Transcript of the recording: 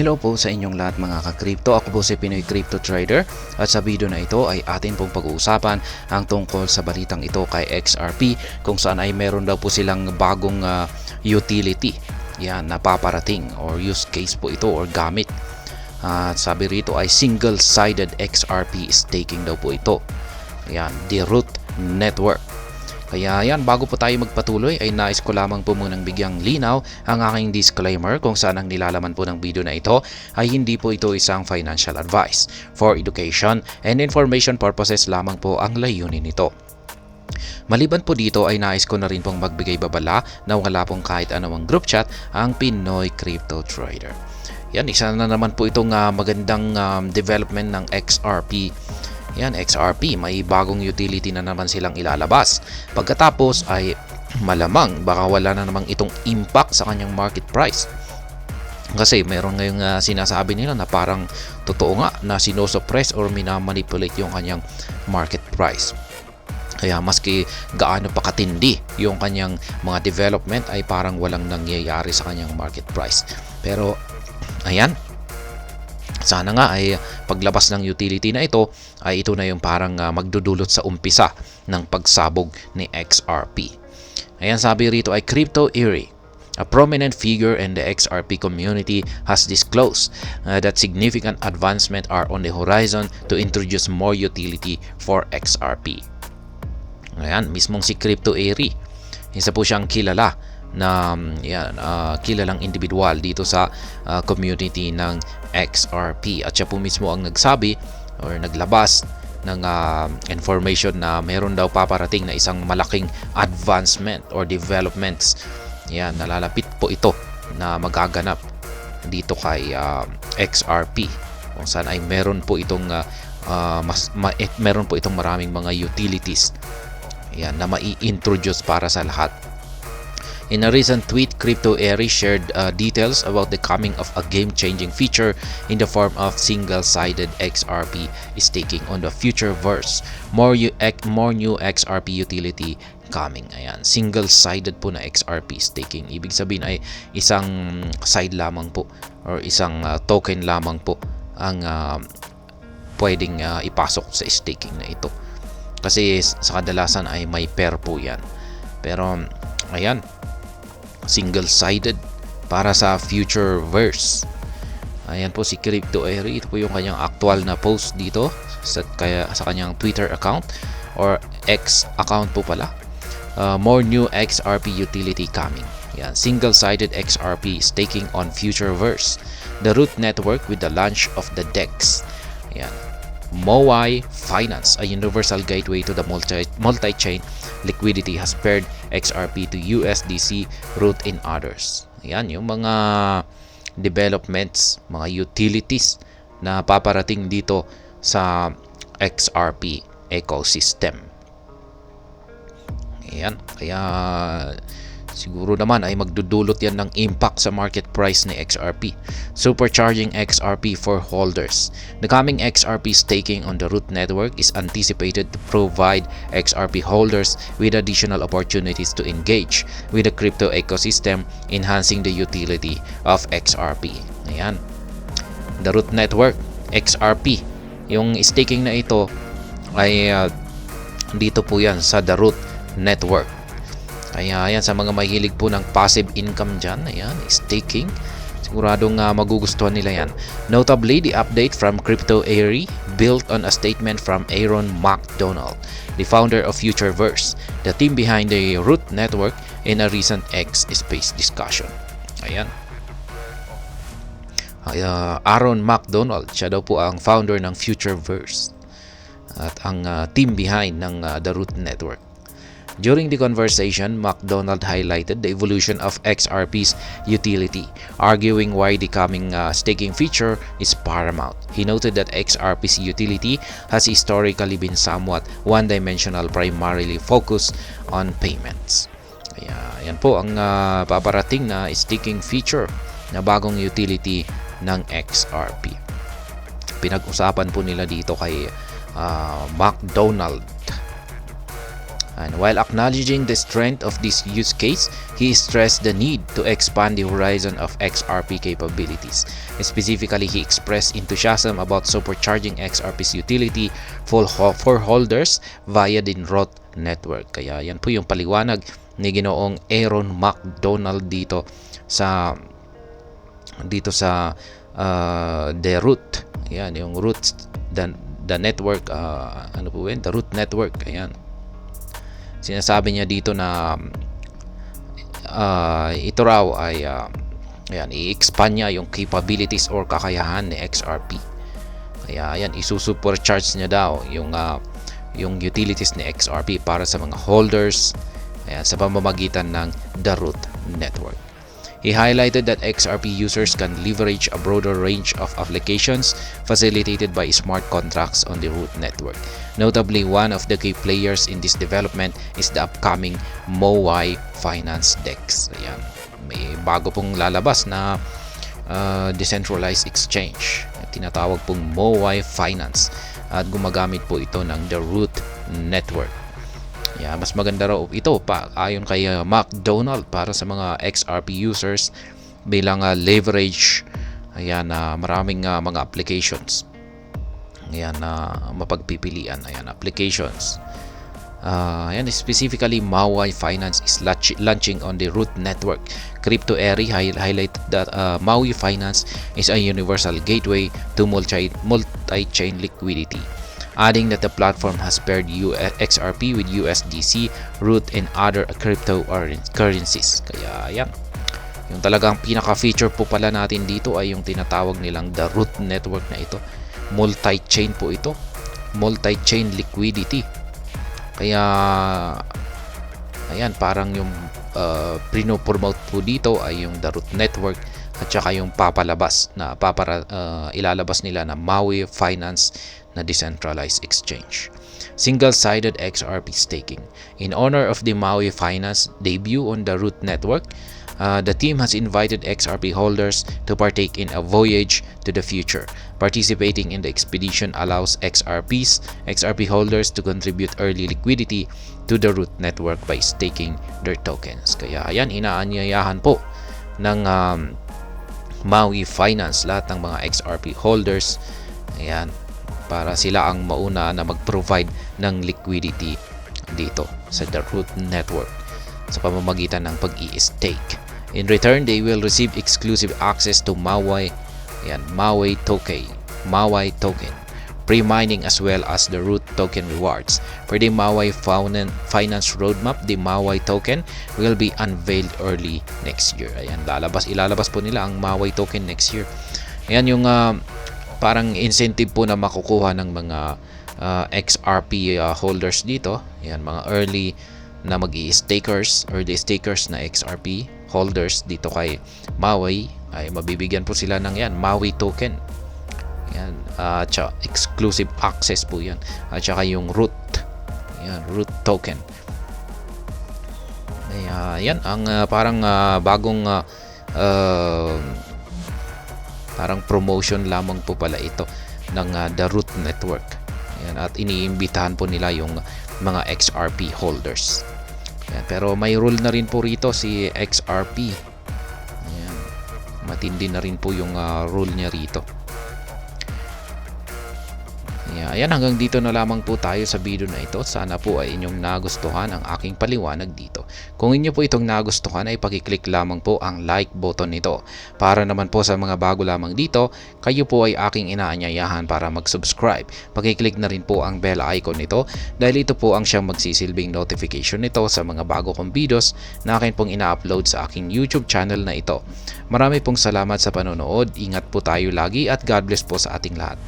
Hello po sa inyong lahat mga ka-crypto. Ako po si Pinoy Crypto Trader at sa video na ito ay atin pong pag-uusapan ang tungkol sa balitang ito kay XRP kung saan ay meron daw po silang bagong utility napaparating or use case po ito or gamit. Sabi rito ay single-sided XRP staking daw po ito. The Root Network. Kaya bago po tayo magpatuloy ay nais ko lamang po munang bigyang linaw ang aking disclaimer kung saan ang nilalaman po ng video na ito ay hindi po ito isang financial advice. For education and information purposes lamang po ang layunin nito. Maliban po dito ay nais ko na rin pong magbigay babala na wala pong kahit anumang group chat ang Pinoy Crypto Trader. Isa na naman po itong magandang development ng XRP. XRP, may bagong utility na naman silang ilalabas. Pagkatapos ay malamang baka wala na namang itong impact sa kanyang market price. Kasi meron ngayong sinasabi nila na parang totoo nga na sinosuppress or minamanipulate yung kanyang market price. Kaya maski gaano pa katindi yung kanyang mga development ay parang walang nangyayari sa kanyang market price. Pero sana nga ay paglabas ng utility na ito ay ito na yung parang magdudulot sa umpisa ng pagsabog ni XRP. Sabi rito ay Crypto Eerie, a prominent figure in the XRP community, has disclosed that significant advancements are on the horizon to introduce more utility for XRP. Mismong si Crypto Eerie, isa po siyang kilala na kilalang individual dito sa community ng XRP at siya po mismo ang nagsabi or naglabas ng information na meron daw paparating na isang malaking advancement or developments. Nalalapit po ito na magaganap dito kay XRP kung saan ay meron po itong maraming mga utilities na mai-introduce para sa lahat. In a recent tweet, Crypto Eerie shared details about the coming of a game-changing feature in the form of single-sided XRP staking on the Futureverse. More new XRP utility coming. Single-sided po na XRP staking. Ibig sabihin ay isang side lamang po or isang token lamang po ang pwedeng ipasok sa staking na ito. Kasi sa kadalasan ay may pair po yan. Pero single-sided para sa Futureverse. Po si Crypto Eerie. Ito po yung kanyang actual na post dito sa kanyang Twitter account or X account po pala. More new XRP utility coming. Single-sided XRP staking on Futureverse. The Root Network with the launch of the DEX. Moai Finance, a universal gateway to the multi-chain liquidity, has paired XRP to USDC, Root, and others. Yung mga developments, mga utilities na paparating dito sa XRP ecosystem. Kaya siguro naman ay magdudulot yan ng impact sa market price ni XRP. Supercharging XRP for holders. The coming XRP staking on the Root Network is anticipated to provide XRP holders with additional opportunities to engage with the crypto ecosystem, enhancing the utility of XRP. The Root Network, XRP. Yung staking na ito ay dito po yan sa The Root Network. Kaya sa mga mahilig po ng passive income dyan, staking, siguradong magugustuhan nila yan. Notably, the update from Crypto Eerie built on a statement from Aaron McDonald, the founder of Futureverse, the team behind the Root Network, in a recent X Space discussion. Aaron McDonald, siya daw po ang founder ng Futureverse at ang team behind ng the Root Network. During the conversation, McDonald highlighted the evolution of XRP's utility, arguing why the coming staking feature is paramount. He noted that XRP's utility has historically been somewhat one-dimensional, primarily focused on payments. Yan po ang paparating na staking feature na bagong utility ng XRP. Pinag-usapan po nila dito kay McDonald. And while acknowledging the strength of this use case, he stressed the need to expand the horizon of XRP capabilities. Specifically, he expressed enthusiasm about supercharging XRP's utility for holders via the Roth network. Kaya yan po yung paliwanag ni Ginoong Aaron McDonald dito sa the Root. Ayan, yung Root, the network, ano po yun? The Root network. Ayan. Sinasabi niya dito na ito raw ay ayan, i-expand niya yung capabilities or kakayahan ni XRP. Kaya ayan, isusupercharge niya daw yung utilities ni XRP para sa mga holders, ayan, sa pamamagitan ng the Root network. He highlighted that XRP users can leverage a broader range of applications facilitated by smart contracts on the Root network. Notably, one of the key players in this development is the upcoming Moai Finance DEX. Ayan, may bago pong lalabas na decentralized exchange. Tinatawag pong Moai Finance at gumagamit po ito ng the Root network. Yeah, mas maganda raw ito pa ayon kay McDonald para sa mga XRP users bilang leverage. Ayan, maraming mga applications. Ayan, mapagpipilian. Ayan, applications. Ayan, specifically Moai Finance is launching on the Root network. CryptoEri highlighted that Moai Finance is a universal gateway to multi-chain liquidity, adding that the platform has paired XRP with USDC, Root, and other cryptocurrencies. Kaya yan, yung talagang pinaka-feature po pala natin dito ay yung tinatawag nilang the Root network na ito. Multi-chain po ito, multi-chain liquidity. Kaya ayan, parang yung pinopromote po dito ay yung the Root network at saka yung ilalabas nila na Moai Finance na decentralized exchange. Single-sided XRP staking. In honor of the Moai Finance debut on the Root network, the team has invited XRP holders to partake in a voyage to the future. Participating in the expedition allows XRP holders to contribute early liquidity to the Root network by staking their tokens. Kaya ayan, inaanyayahan po ng Moai Finance lahat ng mga XRP holders, ayan, para sila ang mauna na mag-provide ng liquidity dito sa the Root network sa pamamagitan ng pag-i-stake. In return, they will receive exclusive access to Moai token, pre-mining as well as the Root token rewards. For the Moai Finance roadmap, the Moai token will be unveiled early next year. Ayan, ilalabas po nila ang Moai token next year. Ayan yung parang incentive po na makukuha ng mga XRP holders dito. Ayan, mga early stakers na XRP holders dito kay Moai ay mabibigyan po sila ng Moai token. Yan, exclusive access po yan. At saka yung Root. Yan, Root token. Yan ang parang bagong parang promotion lamang po pala ito ng the Root network. Yan, at iniimbitahan po nila yung mga XRP holders. Yan, pero may rule na rin po rito si XRP. Yan, matindi na rin po yung rule niya rito. Ayan, hanggang dito na lamang po tayo sa video na ito. Sana po ay inyong nagustuhan ang aking paliwanag dito. Kung inyo po itong nagustuhan ay pakiclick lamang po ang like button nito. Para naman po sa mga bago lamang dito, kayo po ay aking inaanyayahan para mag-subscribe. Pakiclick na rin po ang bell icon nito dahil ito po ang siyang magsisilbing notification nito sa mga bago kong videos na akin pong ina-upload sa aking YouTube channel na ito. Marami pong salamat sa panonood. Ingat po tayo lagi at God bless po sa ating lahat.